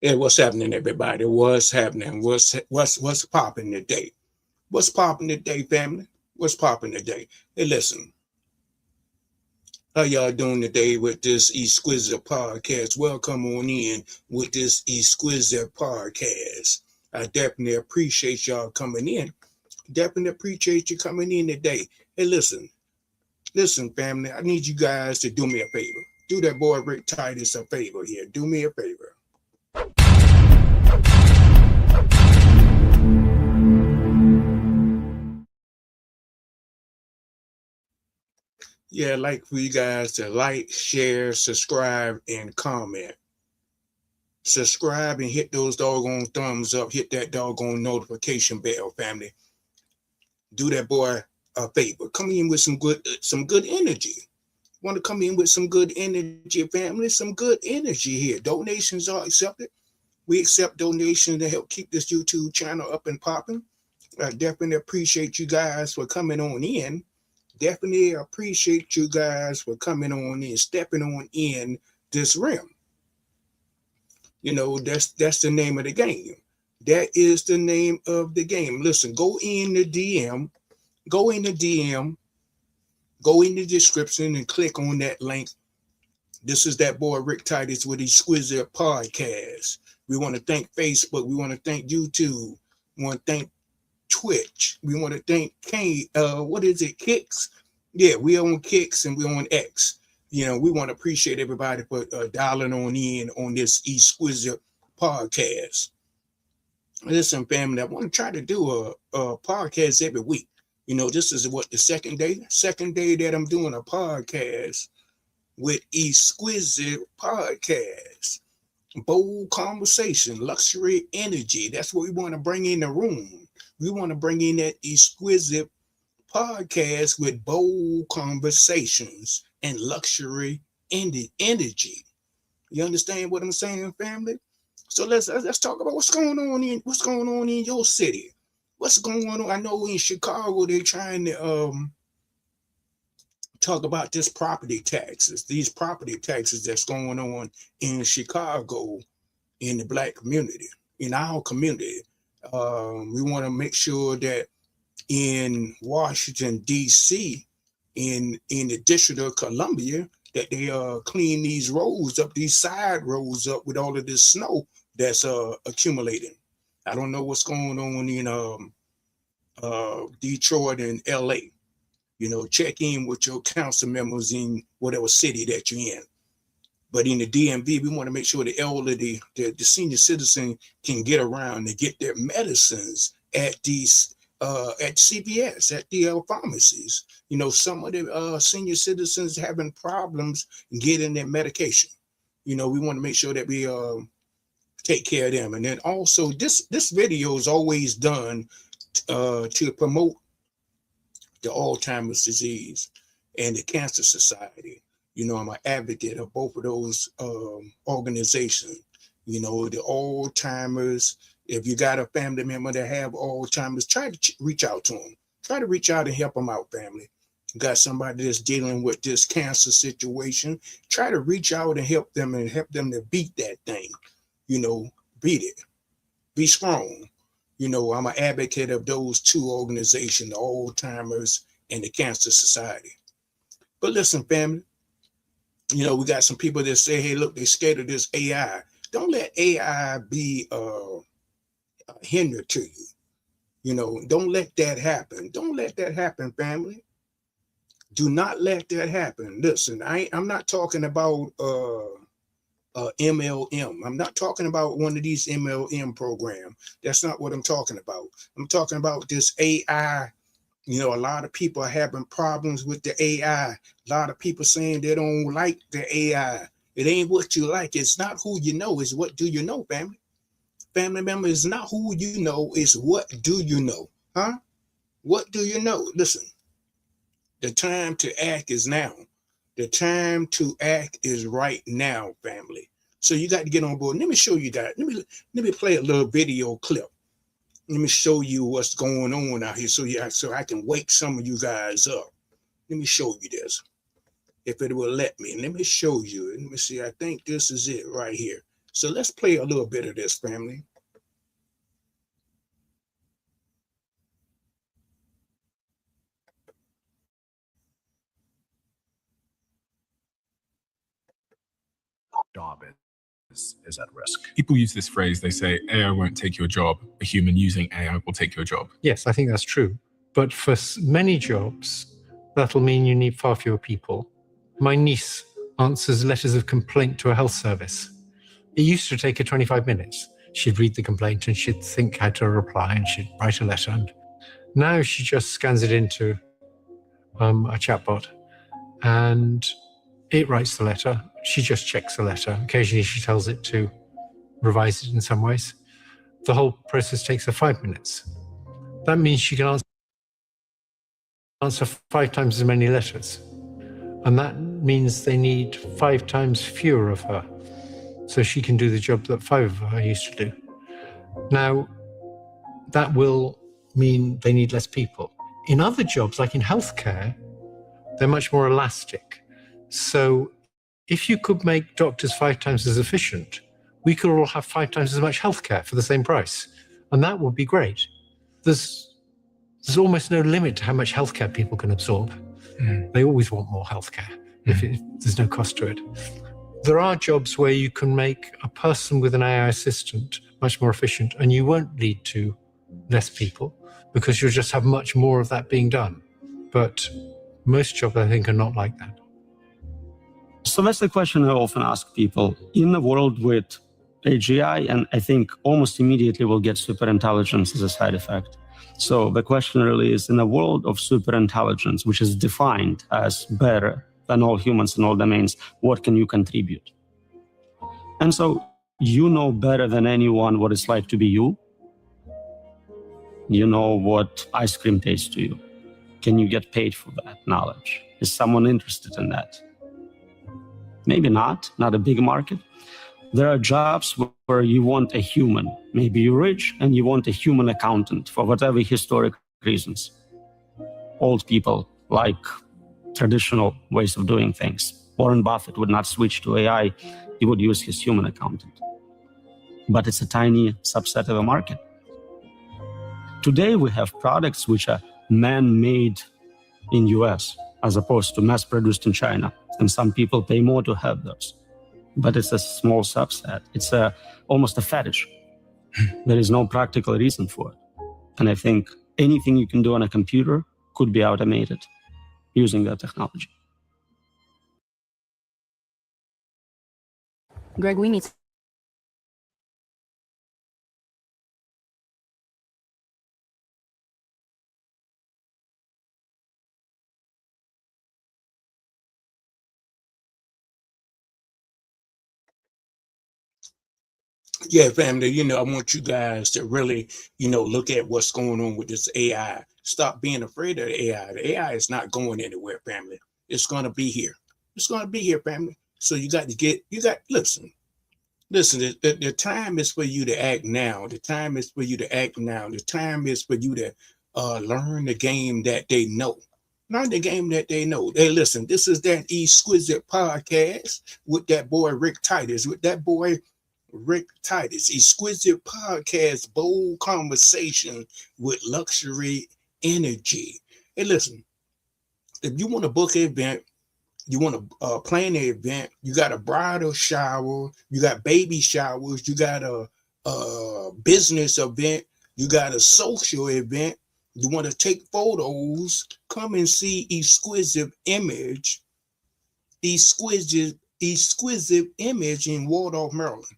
Hey, what's happening, everybody? What's happening? What's popping today? What's popping today, family? What's popping today? Hey, listen, how y'all doing today with this exquisite podcast? Welcome on in with this exquisite podcast. I definitely appreciate y'all coming in. Definitely appreciate you coming in today. Hey, listen, family. I need you guys to do me a favor. Do that boy Rick Titus a favor here. Do me a favor. Yeah, I'd like for you guys to like, share, subscribe, and comment. Subscribe and hit those doggone thumbs up. Hit that doggone notification bell, family. Do that boy a favor. Come in with some good energy. Want to come in with some good energy, family? Some good energy here. Donations are accepted. We accept donations to help keep this YouTube channel up and popping. I definitely appreciate you guys for coming on in. Definitely appreciate you guys for coming on in, stepping on in this realm. That's the name of the game. That is the name of the game. Listen, go in the DM, go in the description and click on that link. This is that boy Rick Titus with Exquisite Podcast. We want to thank Facebook. We want to thank YouTube. We want to thank Twitch. We want to thank what is it, Kicks? Yeah, we on Kicks and we on X. We want to appreciate everybody for dialing on in on this exquisite podcast. Listen, family, I want to try to do a podcast every week. This is what, the second day that I'm doing a podcast with Exquisite Podcast. Bold conversation, luxury energy. That's what we want to bring in the room. We want to bring in that exquisite podcast with bold conversations and luxury energy. You understand what I'm saying, family? So let's talk about what's going on in your city. What's going on? I know in Chicago they're trying to talk about these property taxes that's going on in Chicago, in the black community, in our community. We want to make sure that in Washington D.C., in the District of Columbia, that they clean these roads up, these side roads up with all of this snow that's accumulating. I don't know what's going on in Detroit and L.A. Check in with your council members in whatever city that you're in. But in the DMV, we want to make sure the elderly, the senior citizen can get around and get their medicines at CVS, at the pharmacies. Some of the senior citizens having problems getting their medication. We want to make sure that we take care of them. And then also, this video is always done to promote the Alzheimer's disease and the Cancer Society. I'm an advocate of both of those organizations. The Alzheimer's. If you got a family member that have Alzheimer's, try to reach out to them. Try to reach out and help them out, family. You got somebody that's dealing with this cancer situation, try to reach out and help them to beat that thing. Beat it. Be strong. I'm an advocate of those two organizations, the Alzheimer's and the Cancer Society. But listen, family, we got some people that say, hey, look, they're scared of this AI. Don't let AI be a hinder to you. Don't let that happen. Don't let that happen, family. Do not let that happen. Listen, I'm not talking about MLM. I'm not talking about one of these MLM programs. That's not what I'm talking about. I'm talking about this AI. A lot of people are having problems with the AI. A lot of people saying they don't like the AI. It ain't what you like. It's not who you know. It's what do you know, family. Family member, is not who you know. It's what do you know. Huh? What do you know? Listen, the time to act is now. The time to act is right now, family. So you got to get on board. Let me show you that. Let me play a little video clip. Let me show you what's going on out here so I can wake some of you guys up. Let me show you this. If it will let me. Let me show you. Let me see. I think this is it right here. So let's play a little bit of this, family. Job is at risk. People use this phrase, they say, AI won't take your job. A human using AI will take your job. Yes, I think that's true. But for many jobs, that'll mean you need far fewer people. My niece answers letters of complaint to a health service. It used to take her 25 minutes. She'd read the complaint and she'd think how to reply and she'd write a letter. And now she just scans it into a chatbot and it writes the letter. She just checks the letter. Occasionally she tells it to revise it in some ways. The whole process takes her 5 minutes. That means she can answer 5 times as many letters. And that means they need 5 times fewer of her. So she can do the job that 5 of her used to do. Now, that will mean they need less people. In other jobs, like in healthcare, they're much more elastic. So if you could make doctors 5 times as efficient, we could all have 5 times as much healthcare for the same price. And that would be great. There's almost no limit to how much healthcare people can absorb. They always want more healthcare if there's no cost to it. There are jobs where you can make a person with an AI assistant much more efficient, and you won't lead to less people because you'll just have much more of that being done. But most jobs, I think, are not like that. So that's the question I often ask people. In a world with AGI, and I think almost immediately we'll get superintelligence as a side effect. So the question really is, in a world of superintelligence, which is defined as better than all humans in all domains, what can you contribute? And so you know better than anyone what it's like to be you. You know what ice cream tastes to you. Can you get paid for that knowledge? Is someone interested in that? Maybe not a big market. There are jobs where you want a human. Maybe you're rich and you want a human accountant for whatever historic reasons. Old people like traditional ways of doing things. Warren Buffett would not switch to AI. He would use his human accountant. But it's a tiny subset of a market. Today we have products which are man-made in US as opposed to mass-produced in China. And some people pay more to have those. But it's a small subset. It's almost a fetish. There is no practical reason for it. And I think anything you can do on a computer could be automated using that technology. Greg, we need Yeah, family, I want you guys to really, look at what's going on with this AI. Stop being afraid of the AI. The AI is not going anywhere, family. It's going to be here. It's going to be here, family. So listen, the time is for you to act now. The time is for you to act now. The time is for you to learn the game that they know. Learn the game that they know. Hey, listen, this is that Exquisite podcast with that boy Rick Titus, Exquisite podcast, bold conversation with luxury energy. Hey, listen, if you want to book an event, you want to plan an event, you got a bridal shower, you got baby showers, you got a business event, you got a social event, you want to take photos, come and see Exquisite Image in Waldorf, Maryland.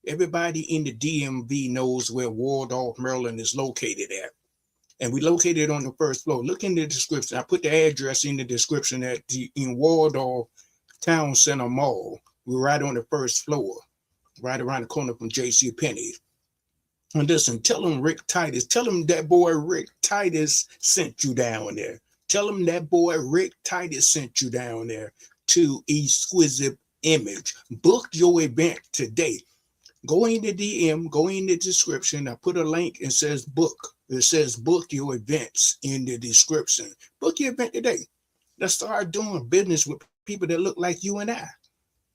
Everybody in the DMV knows where Waldorf, Maryland is located at. And we located on the first floor. Look in the description. I put the address in the description in Waldorf Town Center Mall. We're right on the first floor, right around the corner from JCPenney. And listen, tell them Rick Titus, tell them that boy Rick Titus sent you down there. Tell them that boy Rick Titus sent you down there to Exquisite Image. Book your event today. Go in the DM, go in the description. I put a link and says book. It says book your events in the description. Book your event today. Let's start doing business with people that look like you and I.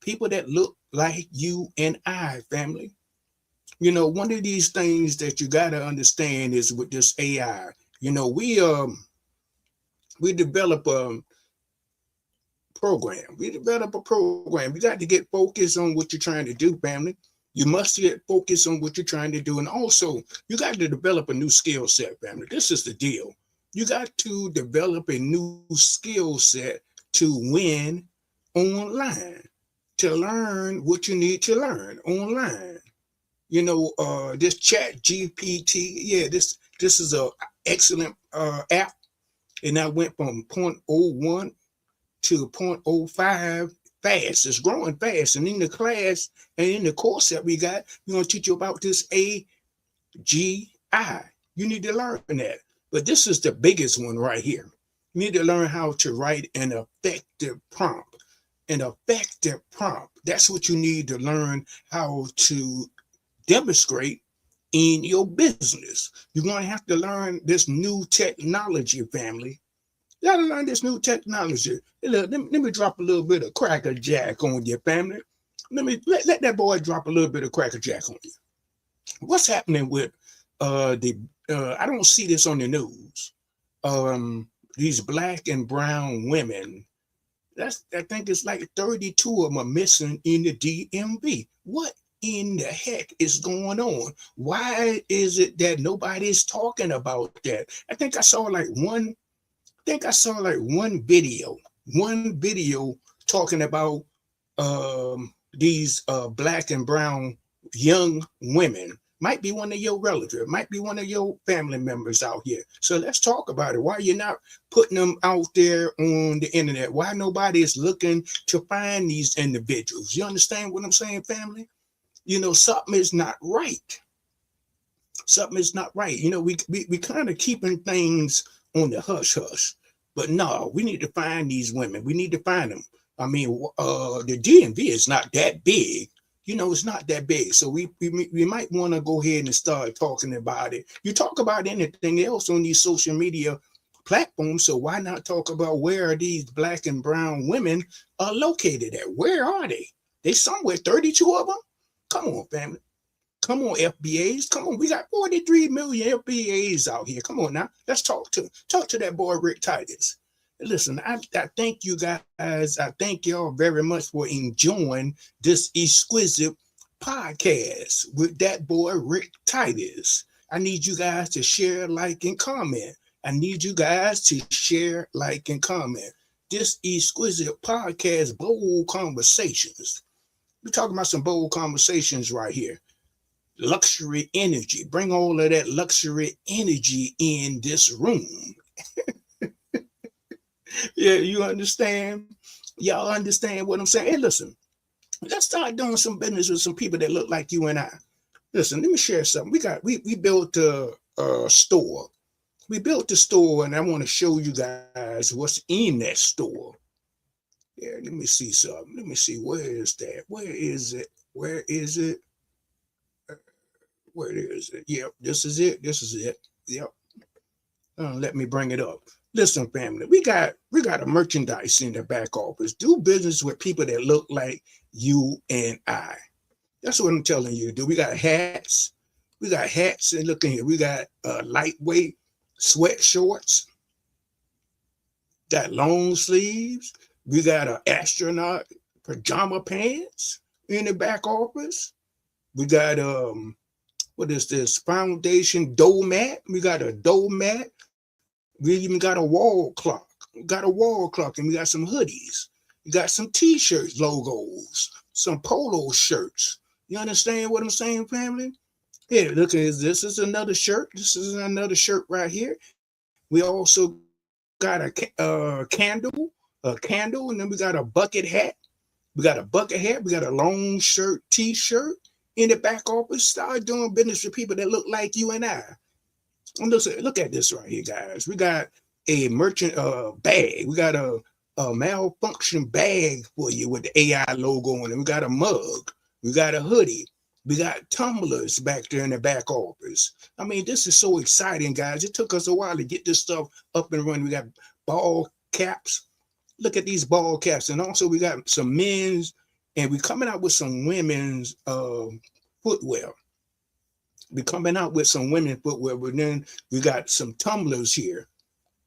People that look like you and I, family. You know, one of these things that you got to understand is with this AI. You know, we develop a program. We develop a program. You got to get focused on what you're trying to do, family. You must get focused on what you're trying to do. And also, you got to develop a new skill set, family. This is the deal. You got to develop a new skill set to win online, to learn what you need to learn online. You know, this Chat GPT, yeah, this is a excellent app. And I went from 0.01 to 0.05 fast. It's growing fast. And in the class and in the course that we got, we're going to teach you about this AGI. You need to learn that. But this is the biggest one right here. You need to learn how to write an effective prompt. An effective prompt. That's what you need to learn how to demonstrate in your business. You're going to have to learn this new technology, family. You got to learn this new technology. Let me drop a little bit of Cracker Jack on your family. Let that boy drop a little bit of Cracker Jack on you. What's happening with I don't see this on the news. These black and brown women. I think it's like 32 of them are missing in the DMV. What in the heck is going on? Why is it that nobody's talking about that? I think I saw like one video talking about these black and brown young women. Might be one of your relatives, might be one of your family members out here. So let's talk about it. Why you're not putting them out there on the internet? Why nobody is looking to find these individuals? You understand what I'm saying, family? You know, something is not right. Something is not right. You know, we kind of keeping things on the hush hush. But no, we need to find these women. We need to find them. I mean, the DMV is not that big. You know, it's not that big. So we might want to go ahead and start talking about it. You talk about anything else on these social media platforms. So why not talk about where these black and brown women are located at? Where are they? They somewhere, 32 of them? Come on, family. Come on, FBAs. Come on. We got 43 million FBAs out here. Come on now. Let's talk to that boy, Rick Titus. Listen, I thank you guys. I thank y'all very much for enjoying this exquisite podcast with that boy, Rick Titus. I need you guys to share, like, and comment. I need you guys to share, like, and comment. This exquisite podcast, Bold Conversations. We're talking about some bold conversations right here. Luxury energy. Bring all of that luxury energy in this room. Yeah, you understand? Y'all understand what I'm saying? Hey, listen, let's start doing some business with some people that look like you and I. Listen, let me share something. We built a store. We built the store, and I want to show you guys what's in that store. Yeah, let me see something. Let me see. Where is that? Where is it? Where is it? Where is it? Yep, this is it. This is it. Yep. Let me bring it up. Listen, family, we got a merchandise in the back office. Do business with people that look like you and I. That's what I'm telling you to do. We got hats. We got hats, and look in here. We got lightweight sweat shorts. Got long sleeves. We got an astronaut pajama pants in the back office. We got what is this? Foundation dough mat. We got a dough mat. We even got a wall clock. We got a wall clock, and we got some hoodies. We got some t-shirts, logos, some polo shirts. You understand what I'm saying, family? Here, look, this is another shirt. This is another shirt right here. We also got a candle, and then we got a bucket hat. We got a bucket hat. We got a long shirt, t-shirt in the back office. Start doing business with people that look like you and I. And look at this right here, guys. We got a merchant bag. We got a malfunction bag for you with the AI logo on it. We got a mug. We got a hoodie. We got tumblers back there in the back office. I mean, this is so exciting, guys. It took us a while to get this stuff up and running. We got ball caps. Look at these ball caps. And also we got some men's And we're coming out with some women's footwear. We're coming out with some women's footwear, but then we got some tumblers here.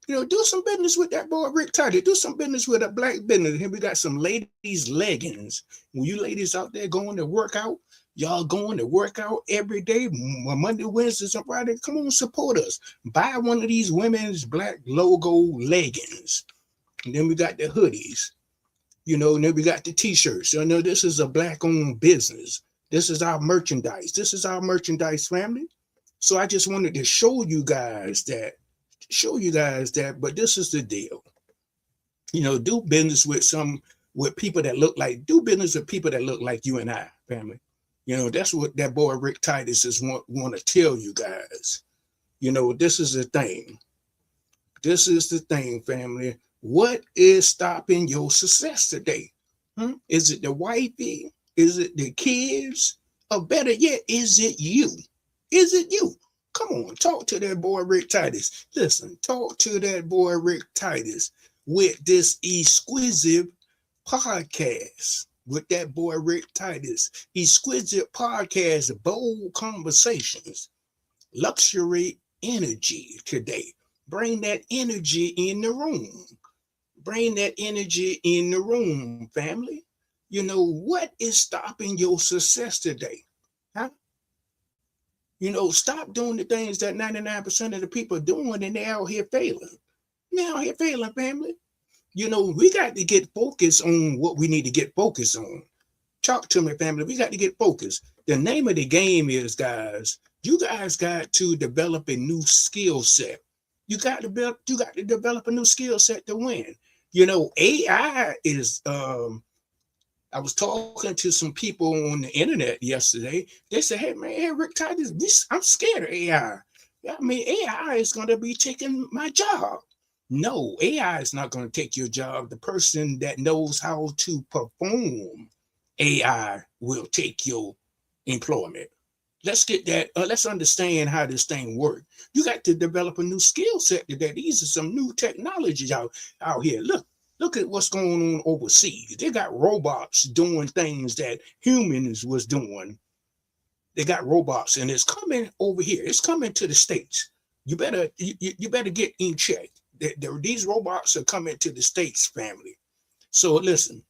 You know, do some business with that boy Rick Titus. Do some business with a black business. Here we got some ladies' leggings. When you ladies out there going to work out, y'all going to work out every day, Monday, Wednesdays, and Friday. Come on, support us. Buy one of these women's black logo leggings. And then we got the hoodies. You know, and then we got the t-shirts. You know, this is a black-owned business. This is our merchandise. This is our merchandise, family. So I just wanted to show you guys that, but this is the deal. You know, do business with people that look like you and I, family. You know, that's what that boy Rick Titus is want to tell you guys. You know, this is the thing. This is the thing, family. What is stopping your success today? Is it the wifey? Is it the kids? Or better yet, is it you? Is it you? Come on, talk to that boy Rick Titus. Listen, talk to that boy Rick Titus with this exquisite podcast. With that boy Rick Titus. Exquisite podcast, bold conversations, luxury energy today. Bring that energy in the room. Bring that energy in the room, family. You know, what is stopping your success today? Huh? You know, stop doing the things that 99% of the people are doing and they're out here failing. They're out here failing, family. You know, we got to get focused on what we need to get focused on. Talk to me, family. We got to get focused. The name of the game is, guys, you guys got to develop a new skill set. You got to develop a new skill set to win. You know, AI is, I was talking to some people on the internet yesterday. They said, hey, Rick Titus, I'm scared of AI. I mean, AI is going to be taking my job. No, AI is not going to take your job. The person that knows how to perform AI will take your employment. Let's get that. Let's understand how this thing works. You got to develop a new skill set today. These are some new technologies out here. Look at what's going on overseas. They got robots doing things that humans was doing. They got robots, and it's coming over here. It's coming to the States. You better get in check. These robots are coming to the States, family. So listen,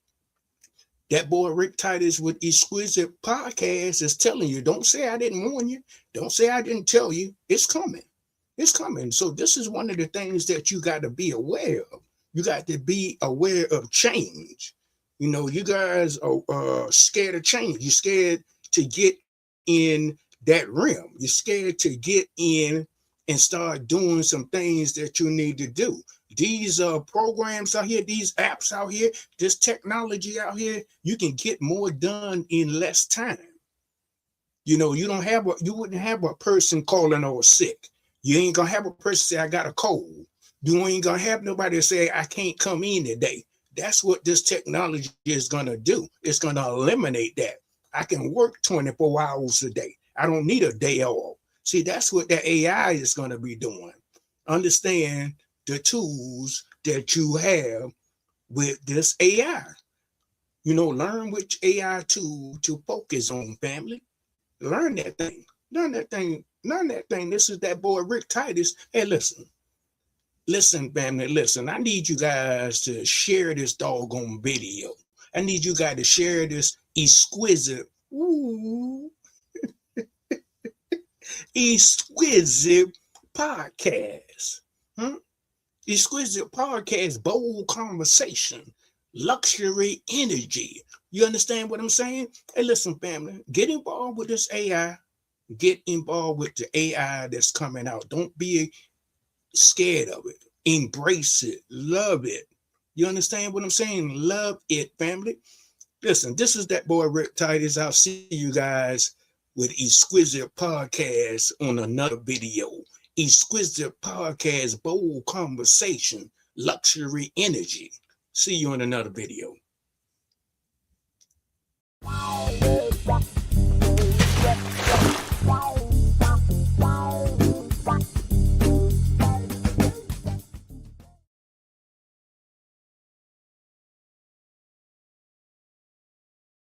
that boy Rick Titus with Exquisite Podcast is telling you, don't say I didn't warn you. Don't say I didn't tell you. It's coming. It's coming. So this is one of the things that you got to be aware of. You got to be aware of change. You know, you guys are scared of change. You're scared to get in that realm. You're scared to get in and start doing some things that you need to do. These programs out here, these apps out here, this technology out here, you can get more done in less time. You know, you wouldn't have a person calling or sick. You ain't gonna have a person say, I got a cold. You ain't gonna have nobody say, I can't come in today. That's what this technology is gonna do. It's gonna eliminate that. I can work 24 hours a day. I don't need a day off. See, that's what the AI is going to be doing. Understand the tools that you have with this AI. You know, learn which AI tool to focus on, family. Learn that thing. Learn that thing. Learn that thing. This is that boy Rick Titus. Hey, listen. Listen, family, listen. I need you guys to share this doggone video. I need you guys to share this exquisite, exquisite podcast. Exquisite podcast, bold conversation, luxury energy. You understand what I'm saying? Hey, listen, family, get involved with this AI. Get involved with the AI that's coming out. Don't be scared of it. Embrace it. Love it. You understand what I'm saying? Love it, family. Listen, this is that boy Rick Titus. I'll see you guys with Exquisite Podcast on another video. Exquisite Podcast, bold conversation, luxury energy. See you in another video.